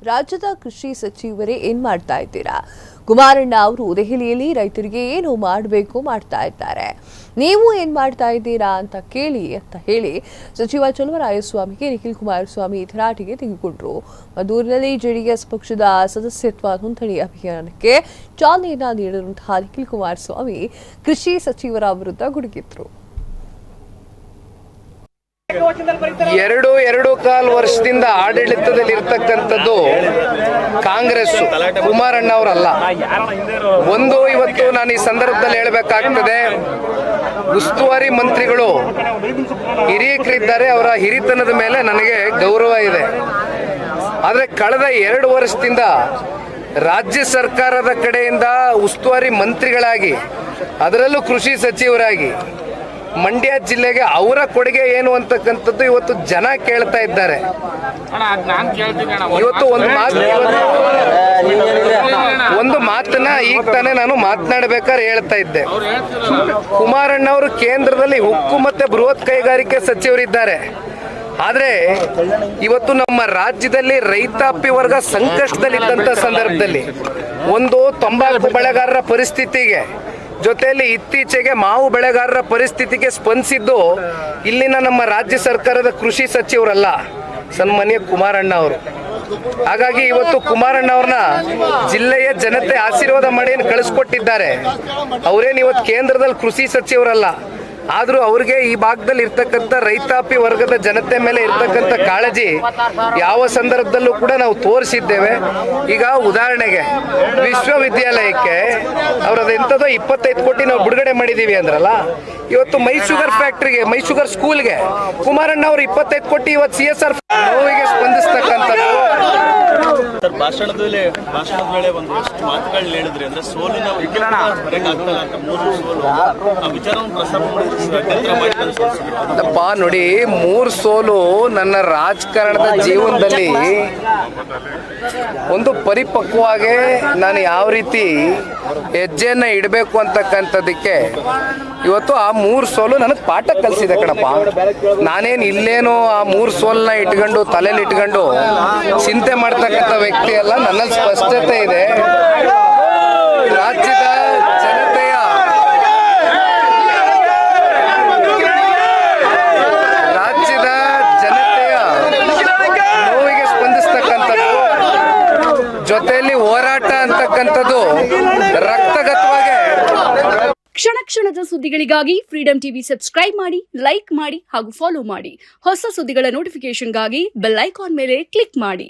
ರಾಜ್ಯದ ಕೃಷಿ ಸಚಿವರೇ ಏನ್ ಮಾಡ್ತಾ ಇದ್ದೀರಾ? ಕುಮಾರಣ್ಣ ಅವರು ದೆಹಲಿಯಲ್ಲಿ ರೈತರಿಗೆ ಏನು ಮಾಡಬೇಕು ಮಾಡ್ತಾ ಇದ್ದಾರೆ, ನೀವು ಏನ್ ಮಾಡ್ತಾ ಇದ್ದೀರಾ ಅಂತ ಹೇಳಿ ಸಚಿವ ಚಲುವರಾಯಸ್ವಾಮಿಗೆ ನಿಖಿಲ್ ಕುಮಾರಸ್ವಾಮಿ ತರಾಟೆಗೆ ತೆಗೆದುಕೊಂಡ್ರು. ಮದ್ದೂರಿನಲ್ಲಿ ಜೆಡಿಎಸ್ ಪಕ್ಷದ ಸದಸ್ಯತ್ವ ನೋಂದಣಿ ಅಭಿಯಾನಕ್ಕೆ ಚಾಲನೆಯನ್ನ ನೀಡಿರುವಂತಹ ನಿಖಿಲ್ ಕುಮಾರಸ್ವಾಮಿ ಕೃಷಿ ಸಚಿವರ ವಿರುದ್ಧ ಗುಡುಗಿದ್ರು. 2.25 ವರ್ಷದಿಂದ ಆಡಳಿತದಲ್ಲಿ ಇರ್ತಕ್ಕಂಥದ್ದು ಕಾಂಗ್ರೆಸ್, ಕುಮಾರಣ್ಣ ಅವರಲ್ಲ. ಇವತ್ತು ನಾನು ಈ ಸಂದರ್ಭದಲ್ಲಿ ಹೇಳಬೇಕಾಗ್ತದೆ, ಉಸ್ತುವಾರಿ ಮಂತ್ರಿಗಳು ಹಿರಿಯರಿದ್ದಾರೆ, ಅವರ ಹಿರಿತನದ ಮೇಲೆ ನನಗೆ ಗೌರವ ಇದೆ. ಆದರೆ ಕಳೆದ 2 ವರ್ಷದಿಂದ ರಾಜ್ಯ ಸರ್ಕಾರದ ಕಡೆಯಿಂದ ಉಸ್ತುವಾರಿ ಮಂತ್ರಿಗಳಾಗಿ, ಅದರಲ್ಲೂ ಕೃಷಿ ಸಚಿವರಾಗಿ ಮಂಡ್ಯ ಜಿಲ್ಲೆಗೆ ಅವರ ಕೊಡುಗೆ ಏನು ಅಂತಕ್ಕಂಥದ್ದು ಇವತ್ತು ಜನ ಕೇಳ್ತಾ ಇದ್ದಾರೆ. ಇವತ್ತು ಒಂದು ಮಾತನ್ನ ಈಗ ತಾನೇ ನಾನು ಮಾತನಾಡಬೇಕಾದ್ರೆ ಹೇಳ್ತಾ ಇದ್ದೆ. ಕುಮಾರಣ್ಣ ಅವರು ಕೇಂದ್ರದಲ್ಲಿ ಉಕ್ಕು ಮತ್ತೆ ಬೃಹತ್ ಕೈಗಾರಿಕೆ ಸಚಿವರಿದ್ದಾರೆ. ಆದರೆ ಇವತ್ತು ನಮ್ಮ ರಾಜ್ಯದಲ್ಲಿ ರೈತಾಪಿ ವರ್ಗ ಸಂಕಷ್ಟದಲ್ಲಿದ್ದಂಥ ಸಂದರ್ಭದಲ್ಲಿ ತಂಬಾಕು ಬೆಳೆಗಾರರ ಪರಿಸ್ಥಿತಿಗೆ ಜೊತೆಯಲ್ಲಿ ಇತ್ತೀಚೆಗೆ ಮಾವು ಬೆಳೆಗಾರರ ಪರಿಸ್ಥಿತಿಗೆ ಸ್ಪಂದಿಸಿದ್ದು ಇಲ್ಲಿನ ನಮ್ಮ ರಾಜ್ಯ ಸರ್ಕಾರದ ಕೃಷಿ ಸಚಿವರಲ್ಲ, ಸನ್ಮಾನ್ಯ ಕುಮಾರಣ್ಣ ಅವರು. ಹಾಗಾಗಿ ಇವತ್ತು ಕುಮಾರಣ್ಣ ಅವ್ರನ್ನ ಜಿಲ್ಲೆಯ ಜನತೆ ಆಶೀರ್ವಾದ ಮಾಡಿ ಕಳಿಸ್ಕೊಟ್ಟಿದ್ದಾರೆ. ಅವರೇನು ಇವತ್ತು ಕೇಂದ್ರದಲ್ಲಿ ಕೃಷಿ ಸಚಿವರಲ್ಲ, ಆದರೂ ಅವ್ರಿಗೆ ಈ ಭಾಗದಲ್ಲಿ ಇರ್ತಕ್ಕಂಥ ರೈತಾಪಿ ವರ್ಗದ ಜನತೆ ಮೇಲೆ ಇರ್ತಕ್ಕಂಥ ಕಾಳಜಿ ಯಾವ ಸಂದರ್ಭದಲ್ಲೂ ಕೂಡ ನಾವು ತೋರಿಸಿದ್ದೇವೆ. ಈಗ ಉದಾಹರಣೆಗೆ ವಿಶ್ವವಿದ್ಯಾಲಯಕ್ಕೆ ಅವರದೆಂಥದೋ 25 ಕೋಟಿ ನಾವು ಬಿಡುಗಡೆ ಮಾಡಿದ್ದೀವಿ ಅಂದ್ರಲ್ಲ, ಇವತ್ತು ಮೈಶುಗರ್ ಫ್ಯಾಕ್ಟ್ರಿಗೆ, ಮೈಶುಗರ್ ಸ್ಕೂಲ್ಗೆ ಕುಮಾರಣ್ಣ ಅವರು 25 ಕೋಟಿ ಇವತ್ತು CSR ನೋವಿಗೆ ಸ್ಪಂದಿಸ್ತಕ್ಕಂಥದ್ದು. ಭಾಷಣದ ವೇಳೆ ಒಂದಷ್ಟು ಮಾತುಗಳನ್ನ ಹೇಳಿದ್ರಿ, ಅಂದ್ರೆ ಸೋಲಿನ ನೋಡಿ, 3 ಸೋಲು ನನ್ನ ರಾಜಕಾರಣದ ಜೀವನದಲ್ಲಿ ಒಂದು ಪರಿಪಕ್ವವಾಗಿ ನಾನು ಯಾವ ರೀತಿ ಹೆಜ್ಜೆಯನ್ನ ಇಡಬೇಕು ಅಂತಕ್ಕಂಥದ್ದಕ್ಕೆ ಇವತ್ತು ಆ 3 ಸೋಲು ನನಗೆ ಪಾಠ ಕಲಿಸಿದೆ ಕಣಪ್ಪ. ನಾನೇನು ಇಲ್ಲೇನೋ ಆ 3 ಸೋಲನ್ನ ಇಟ್ಕೊಂಡು ತಲೆಯಲ್ಲಿ ಇಟ್ಕೊಂಡು ಚಿಂತೆ ಮಾಡ್ತಕ್ಕಂಥ ವ್ಯಕ್ತಿ ಅಲ್ಲ. ನನ್ನಲ್ಲಿ ಸ್ಪಷ್ಟತೆ ಇದೆ. ರಾಜ್ಯದ ಜನತೆಯ ನೋವಿಗೆ ಸ್ಪಂದಿಸ್ತಕ್ಕಂಥದ್ದು, ಜೊತೆಯಲ್ಲಿ ಹೋರಾಟ ಅಂತಕ್ಕಂಥದ್ದು ರಕ್ತಗತವಾಗಿ. ಕ್ಷಣದ ಸುದ್ದಿಗಳಿಗಾಗಿ ಫ್ರೀಡಂ ಟಿವಿ ಸಬ್ಸ್ಕ್ರೈಬ್ ಮಾಡಿ, ಲೈಕ್ ಮಾಡಿ ಹಾಗೂ ಫಾಲೋ ಮಾಡಿ. ಹೊಸ ಸುದ್ದಿಗಳ ನೋಟಿಫಿಕೇಶನ್ಗಾಗಿ ಬೆಲ್ ಐಕಾನ್ ಮೇಲೆ ಕ್ಲಿಕ್ ಮಾಡಿ.